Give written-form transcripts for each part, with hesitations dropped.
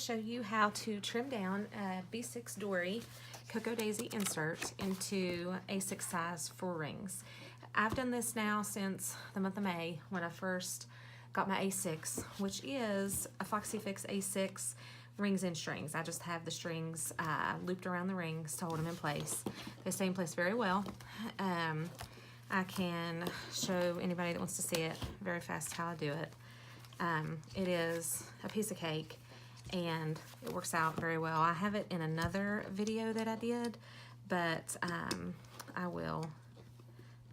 show you how to trim down a B6 Dori Cocoa Daisy insert into A6 size for rings. I've done this now since the month of May when I first got my A6, which is a Foxy Fix A6 rings and strings. I just have the strings looped around the rings to hold them in place. They stay in place very well. I can show anybody that wants to see it very fast how I do it. It is a piece of cake and it works out very well. I have it in another video that I did, but I will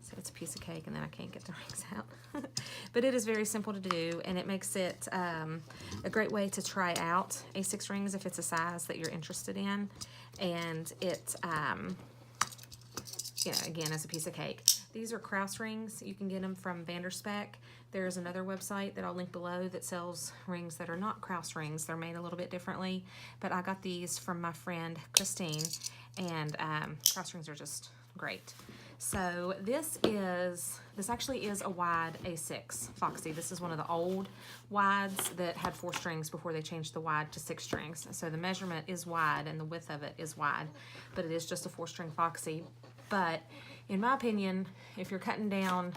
say it's a piece of cake and then I can't get the rings out. But it is very simple to do, and it makes it a great way to try out A6 rings if it's a size that you're interested in. And it, again, as a piece of cake. These are Krause rings. You can get them from Vanderspec. There's another website that I'll link below that sells rings that are not Krause rings. They're made a little bit differently, but I got these from my friend Christine, and Krause rings are just great. So this actually is a wide A6 Foxy. This is one of the old wides that had 4 strings before they changed the wide to 6 strings. So the measurement is wide and the width of it is wide, but it is just a 4-string Foxy. But in my opinion, if you're cutting down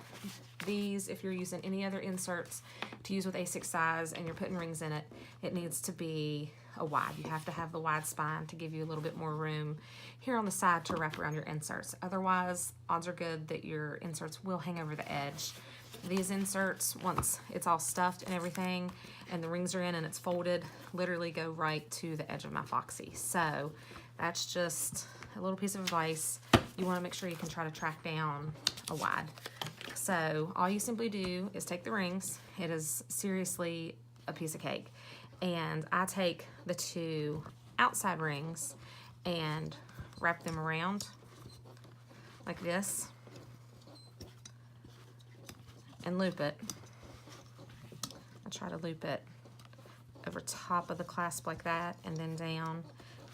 these, if you're using any other inserts to use with A6 size and you're putting rings in it, it needs to be a wide. You have to have the wide spine to give you a little bit more room here on the side to wrap around your inserts. Otherwise, odds are good that your inserts will hang over the edge. These inserts, once it's all stuffed and everything and the rings are in and it's folded, literally go right to the edge of my Foxy. So that's just a little piece of advice. You want to make sure you can try to track down a wide. So all you simply do is take the rings. It is seriously a piece of cake. And I take the 2 outside rings and wrap them around like this and loop it. I try to loop it over top of the clasp like that, and then down,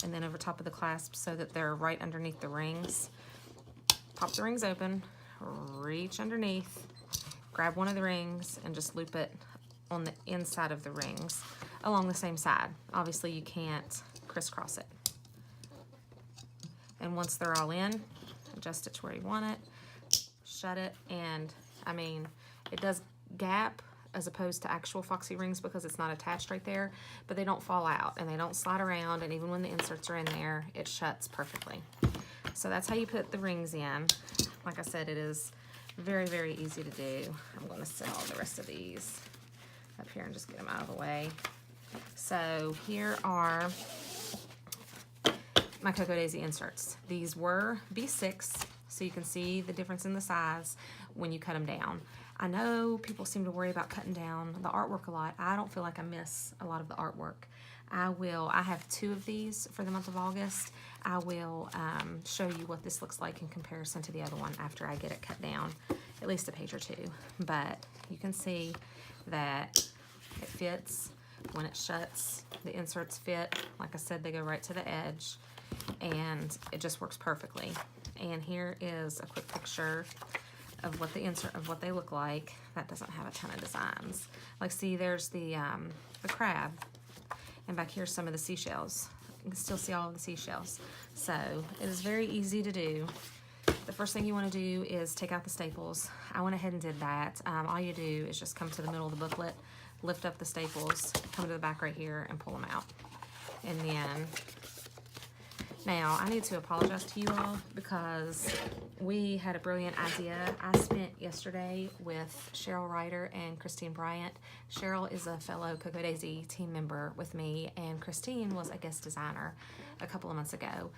and then over top of the clasp so that they're right underneath the rings. Pop the rings open, reach underneath, grab one of the rings, and just loop it on the inside of the rings along the same side. Obviously you can't crisscross it. And once they're all in, adjust it to where you want it, shut it, and I mean, it does gap as opposed to actual Foxy rings because it's not attached right there, but they don't fall out and they don't slide around, and even when the inserts are in there, it shuts perfectly. So that's how you put the rings in. Like I said, it is very, very easy to do. I'm going to set all the rest of these up here and just get them out of the way. So here are my Cocoa Daisy inserts. These were B6, so you can see the difference in the size when you cut them down. I know people seem to worry about cutting down the artwork a lot. I don't feel like I miss a lot of the artwork. I have 2 of these for the month of August. I will show you what this looks like in comparison to the other one after I get it cut down, at least a page or 2. But you can see that it fits. When it shuts, the inserts fit. Like I said, they go right to the edge, and it just works perfectly. And here is a quick picture of what what they look like. That doesn't have a ton of designs. Like, see, there's the crab, and back here's some of the seashells. You can still see all of the seashells. So it is very easy to do. The first thing you want to do is take out the staples. I went ahead and did that. All you do is just come to the middle of the booklet, lift up the staples, come to the back right here, and pull them out. And then, now I need to apologize to you all because we had a brilliant idea. I spent yesterday with Cheryl Ryder and Christine Bryant. Cheryl is a fellow Cocoa Daisy team member with me, and Christine was a guest designer a couple of months ago,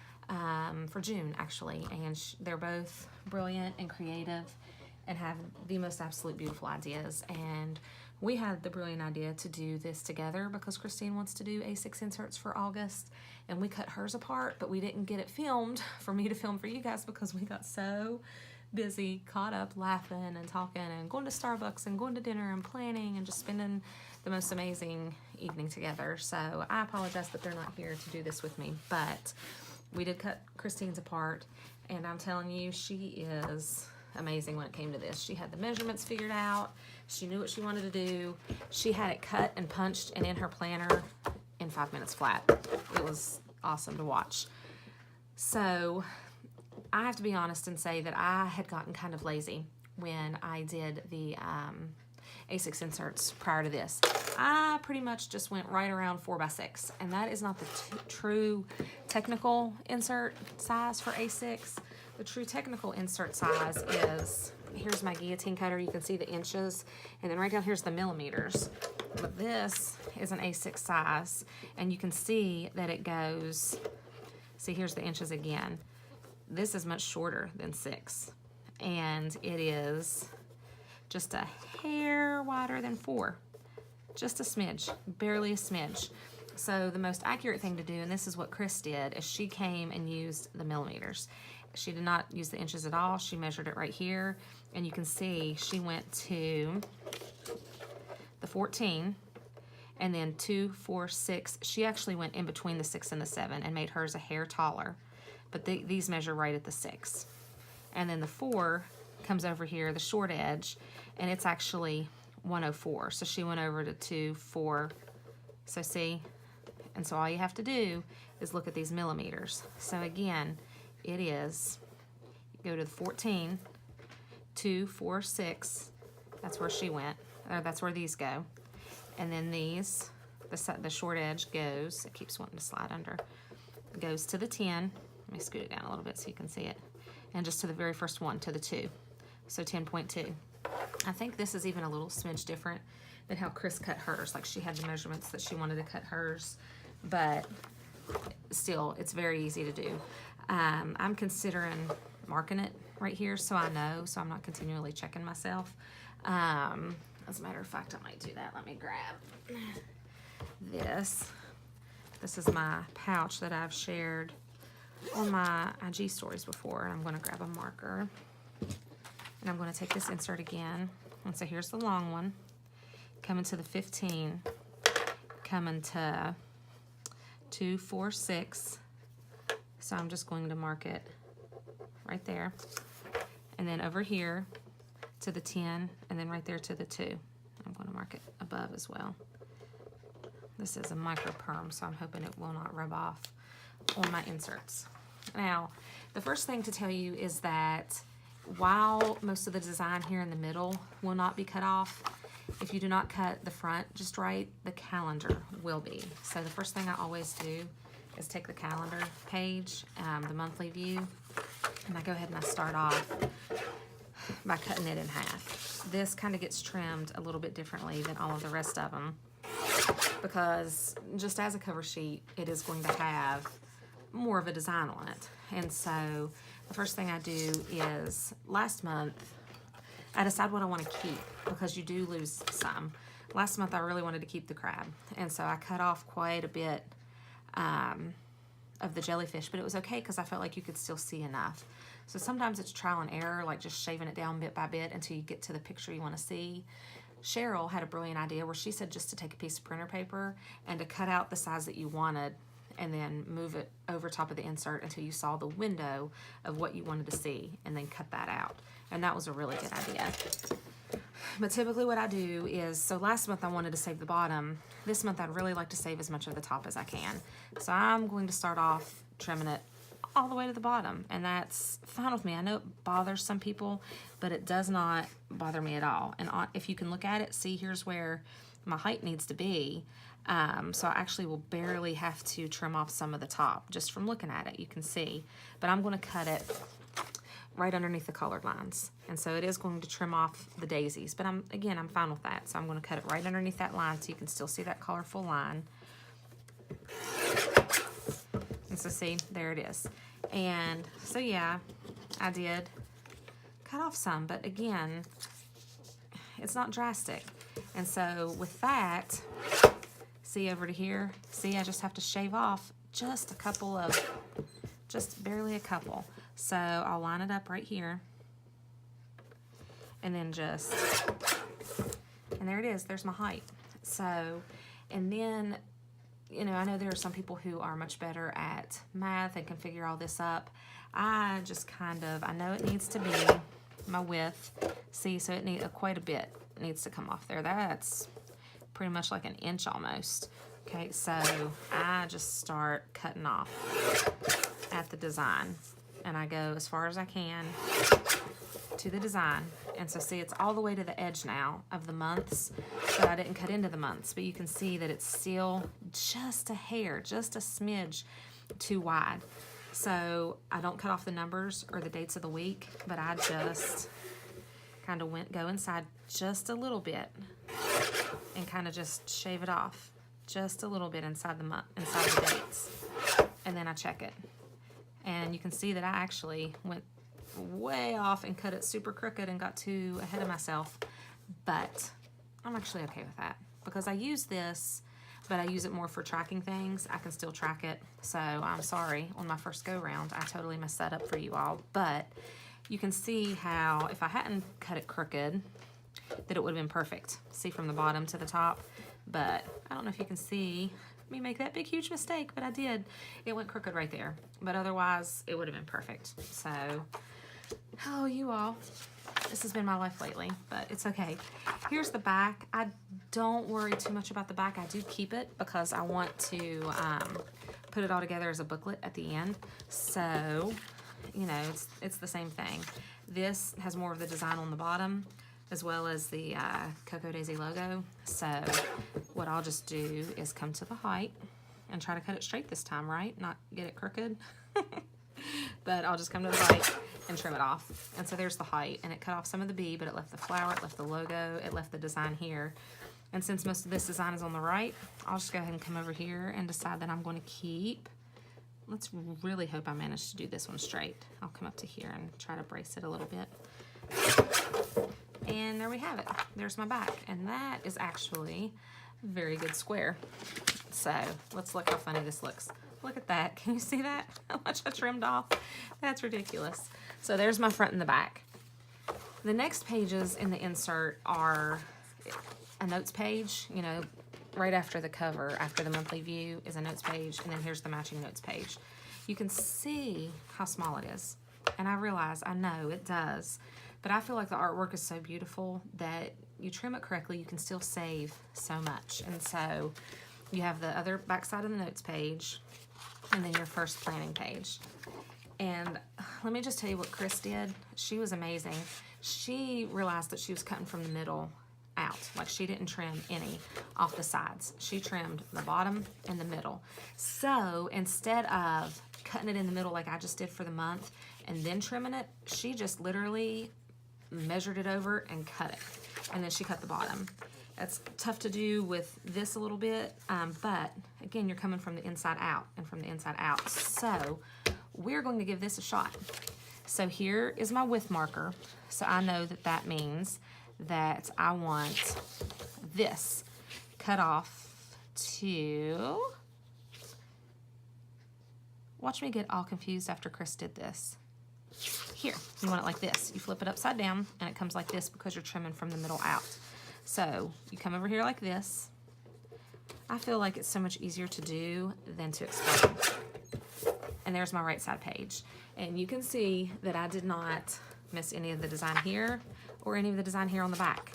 for June actually, and they're both brilliant and creative and have the most absolute beautiful ideas. And we had the brilliant idea to do this together because Christine wants to do A6 inserts for August, and we cut hers apart, but we didn't get it filmed for me to film for you guys because we got so busy, caught up laughing and talking and going to Starbucks and going to dinner and planning and just spending the most amazing evening together. So I apologize that they're not here to do this with me, but we did cut Christine's apart, and I'm telling you, she is amazing when it came to this. She had the measurements figured out. She knew what she wanted to do. She had it cut and punched and in her planner in 5 minutes flat. It was awesome to watch. So I have to be honest and say that I had gotten kind of lazy when I did the A6 inserts prior to this. I pretty much just went right around 4x6, and that is not the true technical insert size for A6. The true technical insert size is, here's my guillotine cutter, you can see the inches, and then right down here's the millimeters. But this is an A6 size, and you can see that it goes, see here's the inches again. This is much shorter than 6, and it is just a hair wider than 4. Just a smidge, barely a smidge. So the most accurate thing to do, and this is what Chris did, is she came and used the millimeters. She did not use the inches at all. She measured it right here, and you can see she went to the 14, and then 2, 4, 6. She actually went in between the 6 and the 7 and made hers a hair taller, but these measure right at the 6. And then the 4 comes over here, the short edge, and it's actually 104. So she went over to 2, 4. So see, and so all you have to do is look at these millimeters. So again, it is, go to the 14, 2, 4, 6. That's where she went, or that's where these go. And then these, the short edge goes, it keeps wanting to slide under, goes to the 10. Let me scoot it down a little bit so you can see it. And just to the very first one, to the 2. So 10.2. I think this is even a little smidge different than how Chris cut hers. Like she had the measurements that she wanted to cut hers, but still, it's very easy to do. I'm considering marking it right here so I know, so I'm not continually checking myself. As a matter of fact, I might do that. Let me grab this. This is my pouch that I've shared on my IG stories before, and I'm going to grab a marker. And I'm going to take this insert again. And so here's the long one, coming to the 15, coming to 2, 4, 6. So I'm just going to mark it right there. And then over here to the 10, and then right there to the 2. I'm going to mark it above as well. This is a micro perm, so I'm hoping it will not rub off on my inserts. Now, the first thing to tell you is that while most of the design here in the middle will not be cut off, if you do not cut the front just right, the calendar will be. So the first thing I always do is take the calendar page, the monthly view, and I go ahead and I start off by cutting it in half. This kind of gets trimmed a little bit differently than all of the rest of them, because just as a cover sheet, it is going to have more of a design on it. And so the first thing I do is, last month, I decide what I want to keep, because you do lose some. Last month I really wanted to keep the crab, and so I cut off quite a bit of the jellyfish, but it was okay because I felt like you could still see enough. So sometimes it's trial and error, like just shaving it down bit by bit until you get to the picture you want to see. Cheryl had a brilliant idea where she said just to take a piece of printer paper and to cut out the size that you wanted, and then move it over top of the insert until you saw the window of what you wanted to see, and then cut that out. And that was a really good idea. But typically what I do is, so last month I wanted to save the bottom. This month I'd really like to save as much of the top as I can. So I'm going to start off trimming it all the way to the bottom, and that's fine with me. I know it bothers some people, but it does not bother me at all. And if you can look at it, see here's where my height needs to be. So I actually will barely have to trim off some of the top just from looking at it. You can see, but I'm going to cut it right underneath the colored lines, and so it is going to trim off the daisies, but I'm fine with that. So I'm going to cut it right underneath that line so you can still see that colorful line. And so see, there it is. And so yeah, I did cut off some, but again, it's not drastic. And so with that, see over to here, see I just have to shave off just a couple of, just barely a couple. So I'll line it up right here, and then just, and there it is, there's my height. So, and then, you know, I know there are some people who are much better at math and can figure all this up. I just kind of, I know it needs to be my width. See, so it needs quite a bit needs to come off there. That's pretty much like an inch almost. Okay, so I just start cutting off at the design, and I go as far as I can to the design. And so see, it's all the way to the edge now of the months, but I didn't cut into the months, but you can see that it's still just a hair, just a smidge too wide. So I don't cut off the numbers or the dates of the week, but I just kind of go inside just a little bit and kind of just shave it off just a little bit inside the month, inside the dates, and then I check it. And you can see that I actually went way off and cut it super crooked and got too ahead of myself, but I'm actually okay with that because I use this, but I use it more for tracking things. I can still track it, so I'm sorry on my first go round I totally messed that up for you all, but you can see how if I hadn't cut it crooked that it would have been perfect. See, from the bottom to the top, but I don't know if you can see me make that big huge mistake, but I did. It went crooked right there, but otherwise it would have been perfect. So, oh, you all, this has been my life lately, but it's okay. Here's the back. I don't worry too much about the back. I do keep it because I want to put it all together as a booklet at the end. So, you know, it's the same thing. This has more of the design on the bottom as well as the Cocoa Daisy logo. So what I'll just do is come to the height and try to cut it straight this time, right? Not get it crooked. But I'll just come to the height and trim it off. And so there's the height, and it cut off some of the bee, but it left the flower, it left the logo, it left the design here. And since most of this design is on the right, I'll just go ahead and come over here and decide that I'm going to keep, let's really hope I manage to do this one straight. I'll come up to here and try to brace it a little bit. And there we have it. There's my back. And that is actually a very good square. So let's look how funny this looks. Look at that. Can you see that? How much I trimmed off? That's ridiculous. So there's my front and the back. The next pages in the insert are a notes page. You know, right after the cover, after the monthly view is a notes page. And then here's the matching notes page. You can see how small it is. And I realize, I know it does. But I feel like the artwork is so beautiful that you trim it correctly, you can still save so much. And so you have the other back side of the notes page and then your first planning page. And let me just tell you what Chris did. She was amazing. She realized that she was cutting from the middle out. Like, she didn't trim any off the sides. She trimmed the bottom and the middle. So instead of cutting it in the middle like I just did for the month and then trimming it, she just literally measured it over and cut it, and then she cut the bottom. That's tough to do with this a little bit, but again, you're coming from the inside out and from the inside out, so we're going to give this a shot. So here is my width marker, so I know that that means that I want this cut off to, watch me get all confused after Chris did this. Here, you want it like this. You flip it upside down and it comes like this because you're trimming from the middle out. So you come over here like this. I feel like it's so much easier to do than to explain. And there's my right side page. And you can see that I did not miss any of the design here or any of the design here on the back.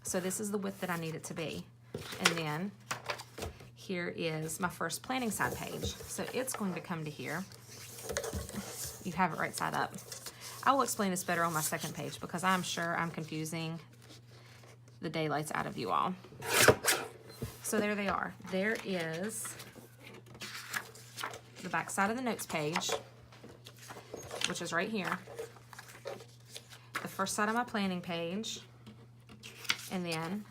So this is the width that I need it to be. And then here is my first planning side page. So it's going to come to here. You have it right side up. I will explain this better on my second page because I'm sure I'm confusing the daylights out of you all. So there they are. There is the back side of the notes page, which is right here. The first side of my planning page, and then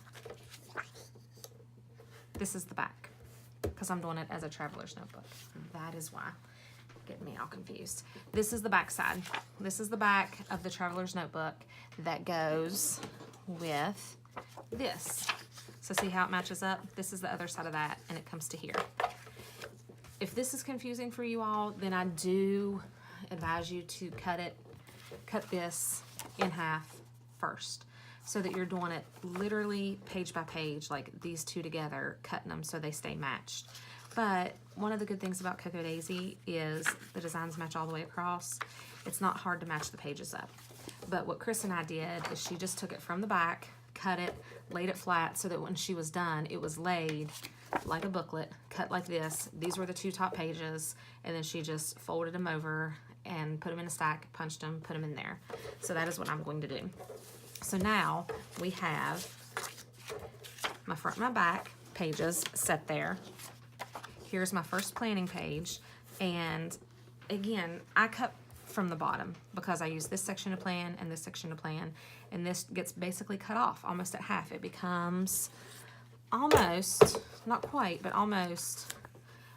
this is the back because I'm doing it as a traveler's notebook. That is why. Getting me all confused. This is the back side. This is the back of the traveler's notebook that goes with this. So see how it matches up? This is the other side of that, and it comes to here. If this is confusing for you all, then I do advise you to cut this in half first, so that you're doing it literally page by page, like these two together, cutting them so they stay matched. But one of the good things about Cocoa Daisy is the designs match all the way across. It's not hard to match the pages up. But what Chris and I did is she just took it from the back, cut it, laid it flat so that when she was done, it was laid like a booklet, cut like this. These were the 2 top pages, and then she just folded them over and put them in a stack, punched them, put them in there. So that is what I'm going to do. So now we have my front and my back pages set there. Here's my first planning page, and again, I cut from the bottom because I use this section to plan and this section to plan, and this gets basically cut off almost at half. It becomes almost, not quite, but almost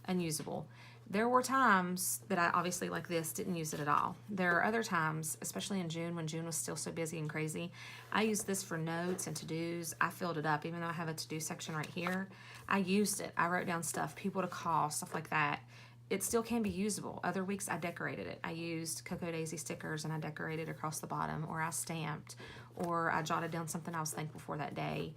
unusable. There were times that I obviously, like this, didn't use it at all. There are other times, especially in June, when June was still so busy and crazy, I used this for notes and to-dos. I filled it up, even though I have a to-do section right here. I used it. I wrote down stuff, people to call, stuff like that. It still can be usable. Other weeks I decorated it. I used Cocoa Daisy stickers and I decorated across the bottom, or I stamped, or I jotted down something I was thankful for that day.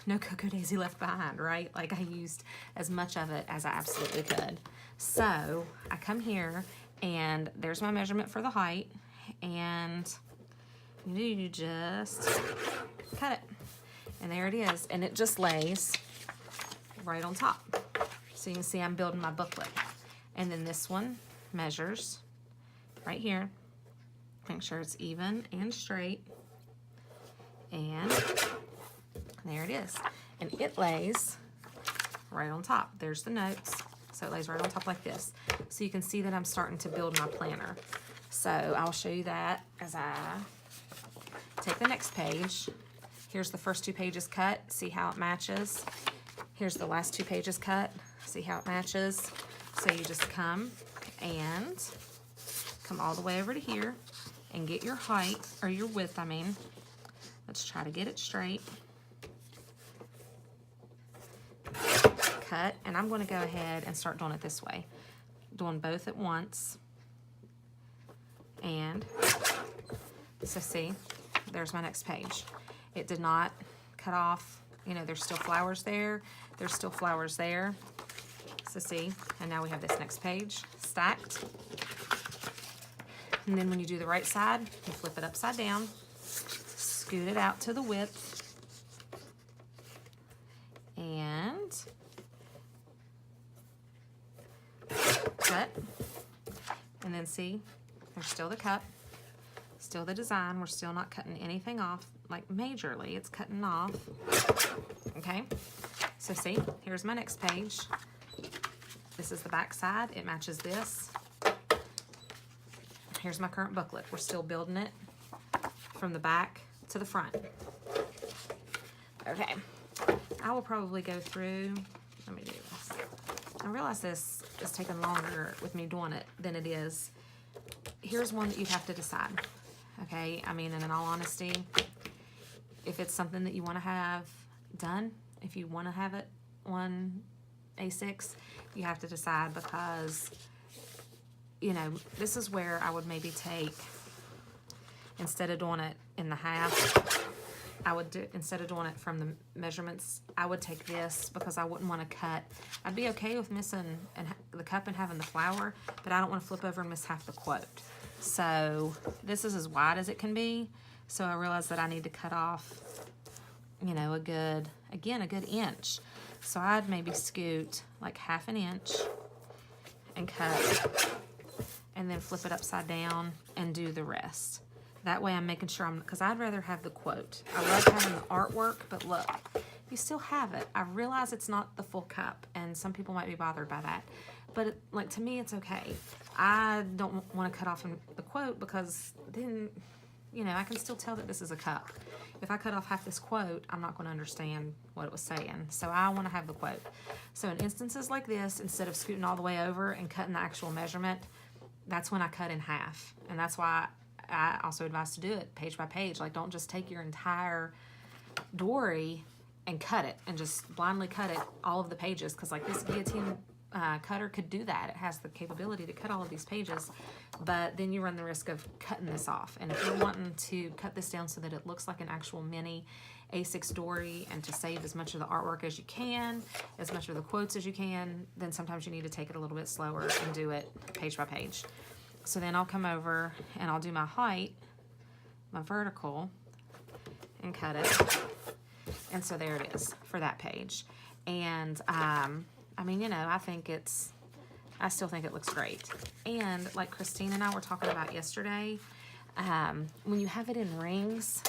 No Cocoa Daisy left behind, right? Like, I used as much of it as I absolutely could. So I come here and there's my measurement for the height, and you just cut it. And there it is. And it just lays right on top. So you can see I'm building my booklet. And then this one measures right here. Make sure it's even and straight. And there it is. And it lays right on top. There's the notes. So it lays right on top like this. So you can see that I'm starting to build my planner. So I'll show you that as I take the next page. Here's the first 2 pages cut. See how it matches. Here's the last 2 pages cut. See how it matches. So you just come all the way over to here and get your height, or your width, I mean. Let's try to get it straight. Cut, and I'm going to go ahead and start doing it this way. Doing both at once. And so see, there's my next page. It did not cut off. You know, there's still flowers there. There's still flowers there. So see, and now we have this next page stacked. And then when you do the right side, you flip it upside down, scoot it out to the width, and cut. And then see, there's still the cup, still the design. We're still not cutting anything off, like majorly, it's cutting off. Okay, so see, here's my next page. This is the back side. It matches this. Here's my current booklet. We're still building it from the back to the front. Okay, I will probably go through, let me do this. I realize this is taking longer with me doing it than it is. Here's one that you have to decide. Okay, I mean, and in all honesty, if it's something that you want to have done, if you want to have it on A6, you have to decide, because, you know, this is where I would maybe take, instead of doing it in the half, I would do, instead of doing it from the measurements, I would take this, because I wouldn't want to cut. I'd be okay with missing the cup and having the flower, but I don't want to flip over and miss half the quote. So this is as wide as it can be. So I realized that I need to cut off, you know, a good inch. So I'd maybe scoot like ½ an inch and cut, and then flip it upside down and do the rest. That way I'm making sure because I'd rather have the quote. I love having the artwork, but look, you still have it. I realize it's not the full cup, and some people might be bothered by that. But like, to me, it's okay. I don't want to cut off the quote, because then, you know, I can still tell that this is a cup. If I cut off half this quote, I'm not going to understand what it was saying. So I want to have the quote. So in instances like this, instead of scooting all the way over and cutting the actual measurement, that's when I cut in half. And that's why I also advise to do it page by page. Like, don't just take your entire Dori and cut it and just blindly cut it, all of the pages, because like this guillotine cutter could do that. It has the capability to cut all of these pages, but then you run the risk of cutting this off. And if you're wanting to cut this down so that it looks like an actual mini A6 Dori, and to save as much of the artwork as you can, as much of the quotes as you can, then sometimes you need to take it a little bit slower and do it page by page. So then I'll come over and I'll do my height, my vertical, and cut it. And so there it is for that page. And, I mean, you know, I still think it looks great. And like Christine and I were talking about yesterday, when you have it in rings,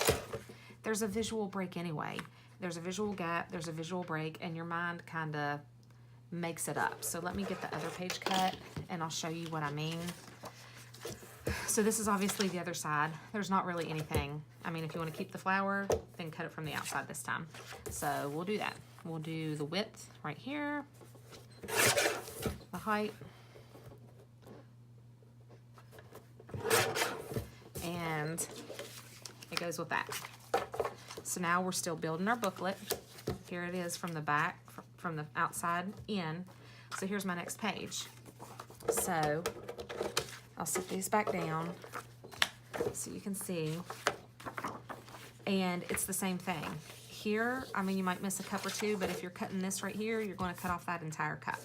there's a visual break anyway. There's a visual gap, there's a visual break, and your mind kind of makes it up. So let me get the other page cut and I'll show you what I mean. So this is obviously the other side. There's not really anything. I mean, if you want to keep the flower, then cut it from the outside this time. So we'll do that. We'll do the width right here, the height, and it goes with that. So now we're still building our booklet. Here it is from the back, from the outside in. So here's my next page. So I'll set these back down so you can see. And it's the same thing. Here, I mean, you might miss a cup or two, but if you're cutting this right here, you're going to cut off that entire cup.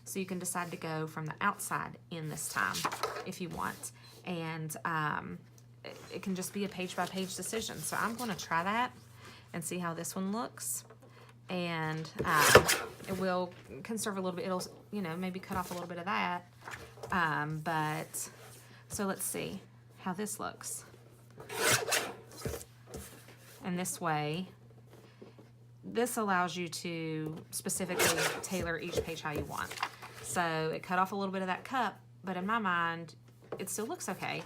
So you can decide to go from the outside in this time if you want. And it can just be a page-by-page decision. So I'm going to try that and see how this one looks. And it will conserve a little bit. It'll, you know, maybe cut off a little bit of that. But, so let's see how this looks. And this way, this allows you to specifically tailor each page how you want. So it cut off a little bit of that cup, but in my mind, it still looks okay.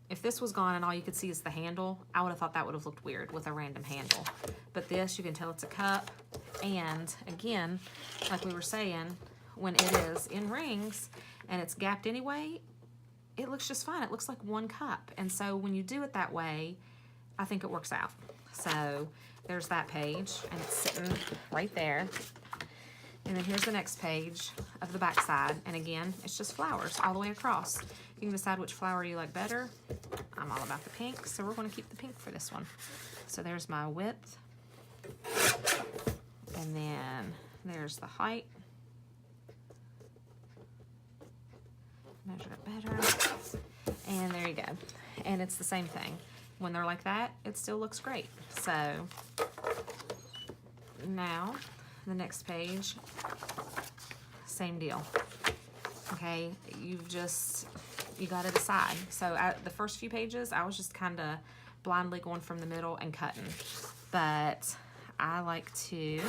If this was gone and all you could see is the handle, I would have thought that would have looked weird with a random handle. But this, you can tell it's a cup. And again, like we were saying, when it is in rings and it's gapped anyway, it looks just fine. It looks like one cup. And so when you do it that way, I think it works out. So there's that page, and it's sitting right there. And then here's the next page of the back side. And again, it's just flowers all the way across. You can decide which flower you like better. I'm all about the pink, so we're going to keep the pink for this one. So there's my width. And then there's the height. Measure it better. And there you go. And it's the same thing. When they're like that, it still looks great. So now the next page, same deal. Okay, you got to decide. So the first few pages, I was just kind of blindly going from the middle and cutting. But I like to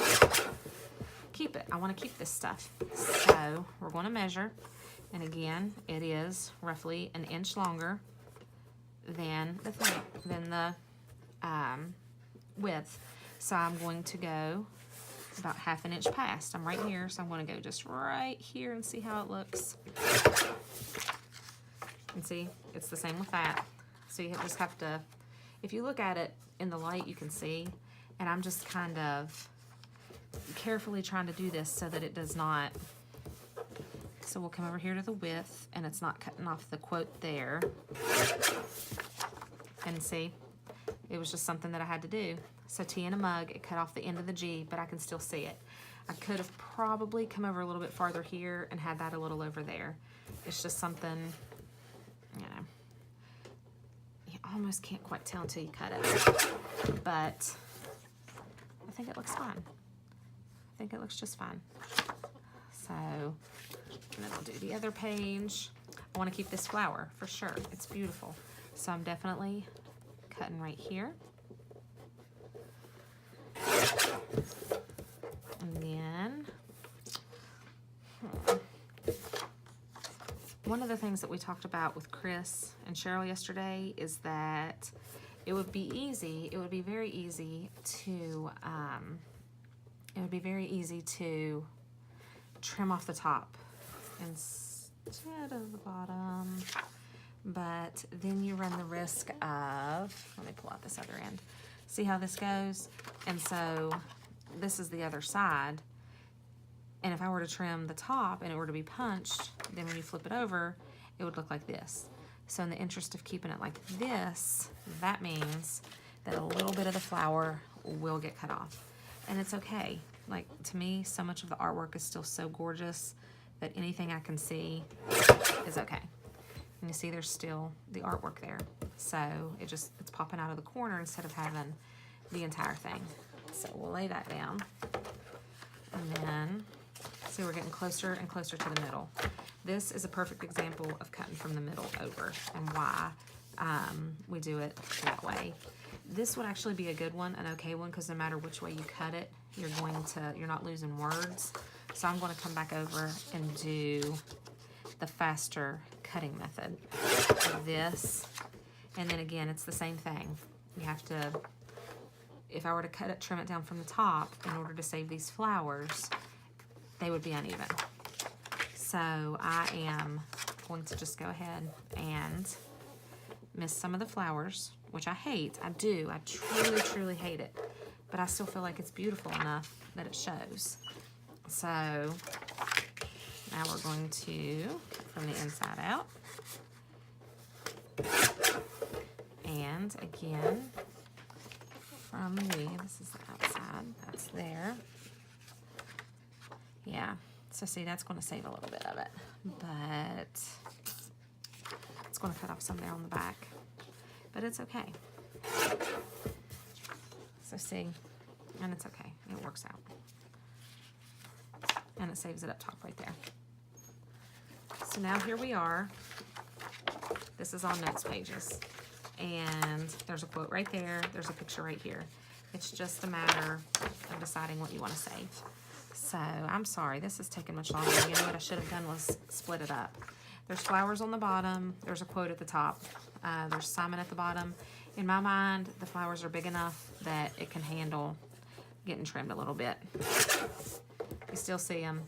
keep it. I want to keep this stuff. So we're going to measure. And again, it is roughly an inch longer than the width. So I'm going to go about half an inch past. I'm right here, so I'm going to go just right here and see how it looks. And see, it's the same with that. So you just have to, if you look at it in the light, you can see. And I'm just kind of carefully trying to do this so that it does not. So we'll come over here to the width, and it's not cutting off the quote there. And see, it was just something that I had to do. So T in a mug, it cut off the end of the G, but I can still see it. I could have probably come over a little bit farther here and had that a little over there. It's just something, you know, you almost can't quite tell until you cut it. But I think it looks fine. I think it looks just fine. So, and then I'll do the other page. I want to keep this flower for sure. It's beautiful. So I'm definitely cutting right here. And then, one of the things that we talked about with Chris and Cheryl yesterday is that it would be easy, it would be very easy to, trim off the top instead of the bottom. But then you run the risk of, let me pull out this other end. See how this goes? And so this is the other side. And if I were to trim the top and it were to be punched, then when you flip it over, it would look like this. So in the interest of keeping it like this, that means that a little bit of the flower will get cut off. And it's okay. Like, to me, so much of the artwork is still so gorgeous that anything I can see is okay. And you see there's still the artwork there. So it's popping out of the corner instead of having the entire thing. So we'll lay that down. And then, see, we're getting closer and closer to the middle. This is a perfect example of cutting from the middle over and why we do it that way. This would actually be a good one, an okay one, because no matter which way you cut it, you're not losing words. So I'm going to come back over and do the faster cutting method of this. And then again, it's the same thing. You have to, if I were to cut it, trim it down from the top in order to save these flowers, they would be uneven. So I am going to just go ahead and miss some of the flowers, which I hate. I do. I truly, truly hate it. But I still feel like it's beautiful enough that it shows. So now we're going to cut from the inside out. And again, from this is the outside, that's there. Yeah, so see, that's going to save a little bit of it, but it's going to cut off some there on the back, but it's okay. So see, and it's okay, it works out. And it saves it up top right there. So now here we are. This is on notes pages. And there's a quote right there. There's a picture right here. It's just a matter of deciding what you want to save. So I'm sorry, this is taking much longer. You know what I should have done was split it up. There's flowers on the bottom. There's a quote at the top. There's Simon at the bottom. In my mind, the flowers are big enough that it can handle getting trimmed a little bit. You still see them.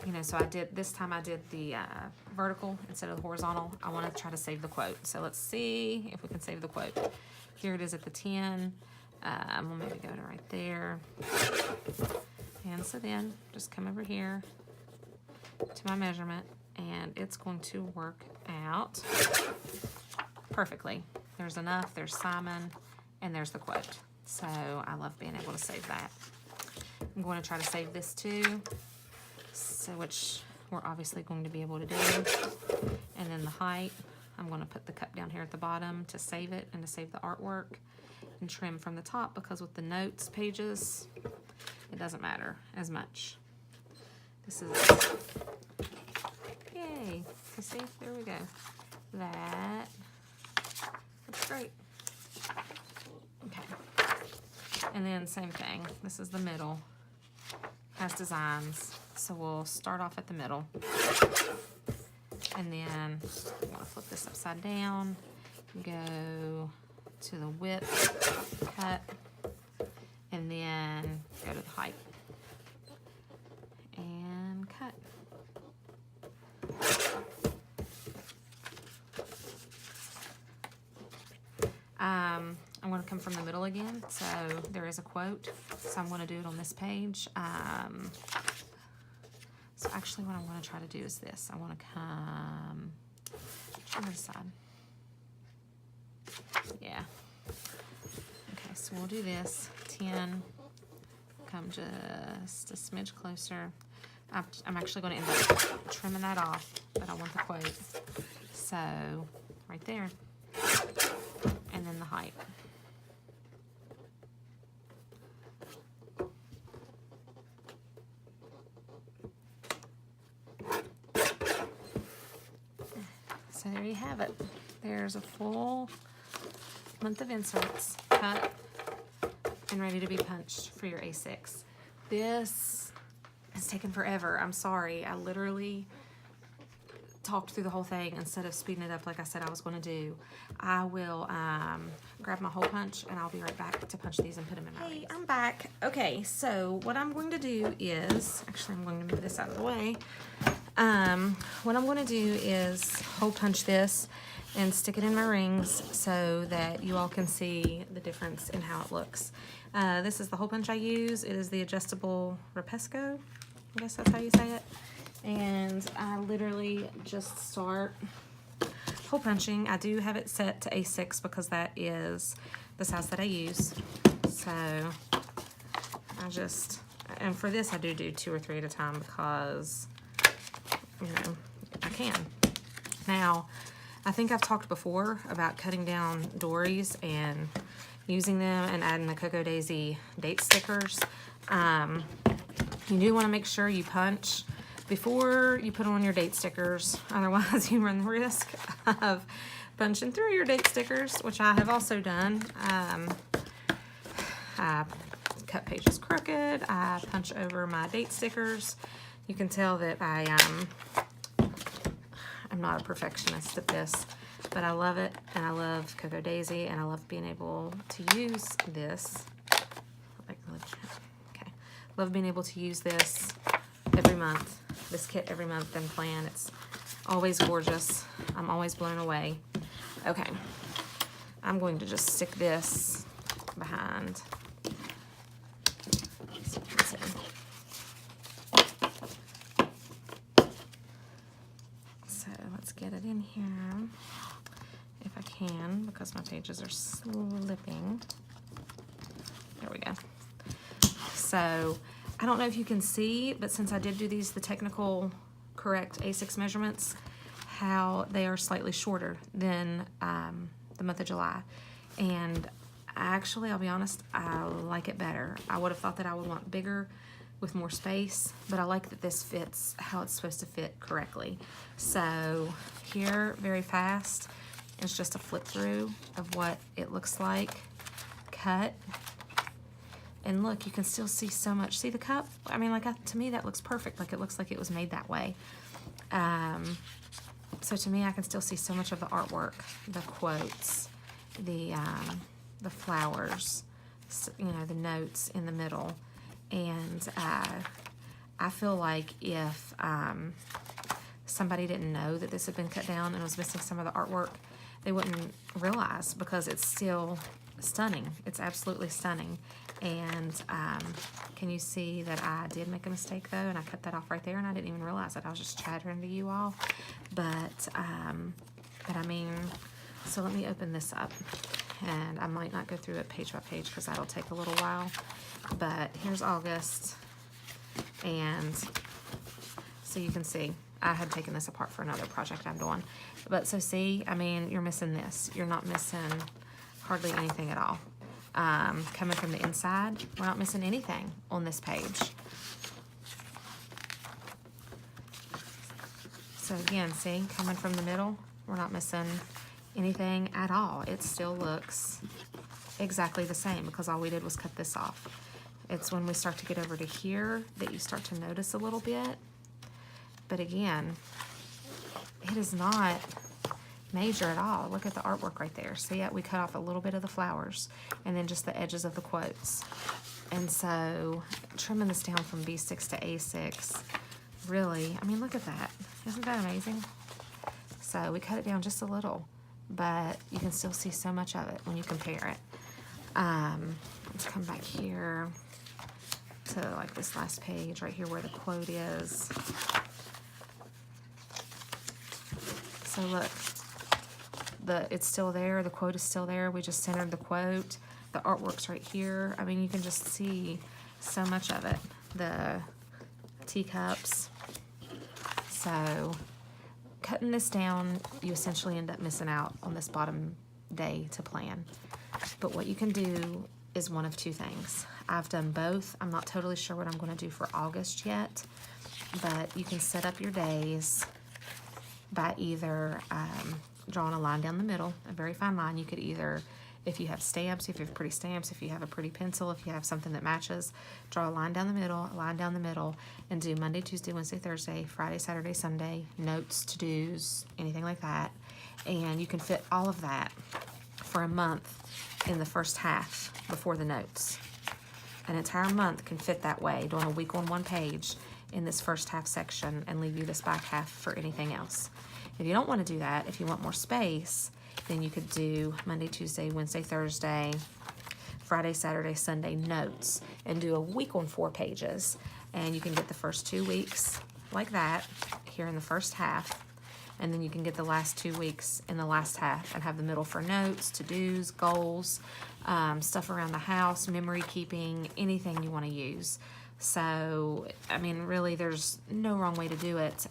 You know, so this time I did the vertical instead of the horizontal. I want to try to save the quote. So let's see if we can save the quote. Here it is at the 10. We'll maybe go to right there. And so then just come over here to my measurement, and it's going to work out perfectly. There's enough, there's Simon, and there's the quote. So I love being able to save that. I'm going to try to save this too, so which we're obviously going to be able to do. And then the height, I'm going to put the cup down here at the bottom to save it and to save the artwork, and trim from the top, because with the notes pages, it doesn't matter as much. This is, yay, you see, there we go. That looks great. Okay, and then same thing, this is the middle, has designs, so we'll start off at the middle, and then I'm going to flip this upside down, go to the width, cut, and then go to the height, and cut. I'm going to come from the middle again, so there is a quote, so I'm going to do it on this page. So actually what I'm going to try to do is this. I want to come from this side. Yeah. Okay, so we'll do this. 10. Come just a smidge closer. I'm actually going to end up trimming that off, but I want the quote. So, right there. And then the height. So there you have it. There's a full month of inserts cut and ready to be punched for your A6. This has taken forever. I'm sorry. I literally talked through the whole thing instead of speeding it up like I said I was going to do. I will grab my hole punch, and I'll be right back to punch these and put them in my rings. I'm back. Okay, so what I'm going to do is, actually I'm going to move this out of the way. What I'm going to do is hole punch this and stick it in my rings so that you all can see the difference in how it looks. This is the hole punch I use. It is the adjustable Rapesco. I guess that's how you say it. And I literally just start hole punching. I do have it set to A6 because that is the size that I use. So I just, and for this I do 2 or 3 at a time because, you know, I can. Now, I think I've talked before about cutting down Doris and using them and adding the Cocoa Daisy date stickers. You do want to make sure you punch before you put on your date stickers. Otherwise, you run the risk of punching through your date stickers, which I have also done. I cut pages crooked. I punch over my date stickers. You can tell that I'm not a perfectionist at this, but I love it, and I love Cocoa Daisy, and I love being able to use this. Okay, love being able to use this every month. This kit every month and plan. It's always gorgeous. I'm always blown away. Okay, I'm going to just stick this behind. So let's get it in here if I can, because my pages are slipping. There we go. So I don't know if you can see, but since I did do these, the technical correct A6 measurements, how they are slightly shorter than the month of July. And actually, I'll be honest, I like it better. I would have thought that I would want bigger with more space, but I like that this fits how it's supposed to fit correctly. So here, very fast, it's just a flip through of what it looks like cut. And look, you can still see so much. See the cup? I mean, like, to me, that looks perfect. Like, it looks like it was made that way. So to me, I can still see so much of the artwork, the quotes, the flowers, you know, the notes in the middle. And I feel like if somebody didn't know that this had been cut down and was missing some of the artwork, they wouldn't realize, because it's still stunning. It's absolutely stunning. And can you see that I did make a mistake though, and I cut that off right there, and I didn't even realize it. I was just chattering to you all. But I mean, so let me open this up, and I might not go through it page by page because that'll take a little while. But here's August, and so you can see I had taken this apart for another project I'm doing. But so see, I mean, you're missing this. You're not missing hardly anything at all. Coming from the inside, we're not missing anything on this page. So again, see, coming from the middle, we're not missing anything at all. It still looks exactly the same because all we did was cut this off. It's when we start to get over to here that you start to notice a little bit. But again, it is not major at all. Look at the artwork right there. See, we cut off a little bit of the flowers and then just the edges of the quotes. And so trimming this down from B6 to A6, really, I mean, look at that. Isn't that amazing? So we cut it down just a little, but you can still see so much of it when you compare it. Let's come back here to like this last page right here where the quote is. So look, it's still there. The quote is still there. We just centered the quote. The artwork's right here. I mean, you can just see so much of it. The teacups. So cutting this down, you essentially end up missing out on this bottom day to plan. But what you can do is one of two things. I've done both. I'm not totally sure what I'm going to do for August yet, but you can set up your days by either drawing a line down the middle, a very fine line. You could either, if you have stamps, if you have pretty stamps, if you have a pretty pencil, if you have something that matches, draw a line down the middle, a line down the middle, and do Monday, Tuesday, Wednesday, Thursday, Friday, Saturday, Sunday, notes, to-dos, anything like that. And you can fit all of that for a month in the first half before the notes. An entire month can fit that way, doing a week on one page in this first half section and leave you this back half for anything else. If you don't want to do that, if you want more space, then you could do Monday, Tuesday, Wednesday, Thursday, Friday, Saturday, Sunday notes and do a week on 4 pages. And you can get the first 2 weeks like that here in the first half. And then you can get the last 2 weeks in the last half and have the middle for notes, to-dos, goals, stuff around the house, memory keeping, anything you want to use. So, I mean, really, there's no wrong way to do it.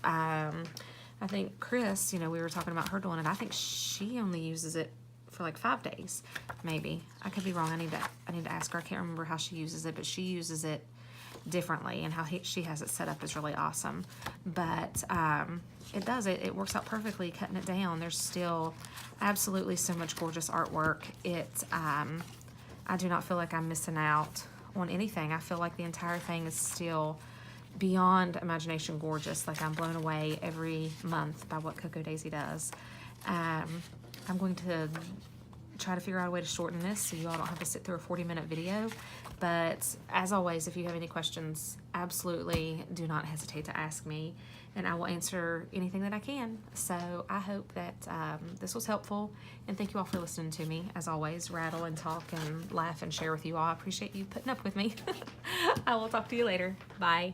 I think Chris, you know, we were talking about her doing it. I think she only uses it for like 5 days, maybe. I could be wrong. I need to ask her. I can't remember how she uses it, but she uses it differently, and how she has it set up is really awesome. But it works out perfectly cutting it down. There's still absolutely so much gorgeous artwork. I do not feel like I'm missing out on anything. I feel like the entire thing is still beyond imagination gorgeous. Like, I'm blown away every month by what Cocoa Daisy does. I'm going to try to figure out a way to shorten this so you all don't have to sit through a 40-minute video. But as always, if you have any questions, absolutely do not hesitate to ask me, and I will answer anything that I can. So I hope that this was helpful, and thank you all for listening to me. As always, rattle and talk and laugh and share with you all. I appreciate you putting up with me. I will talk to you later. Bye.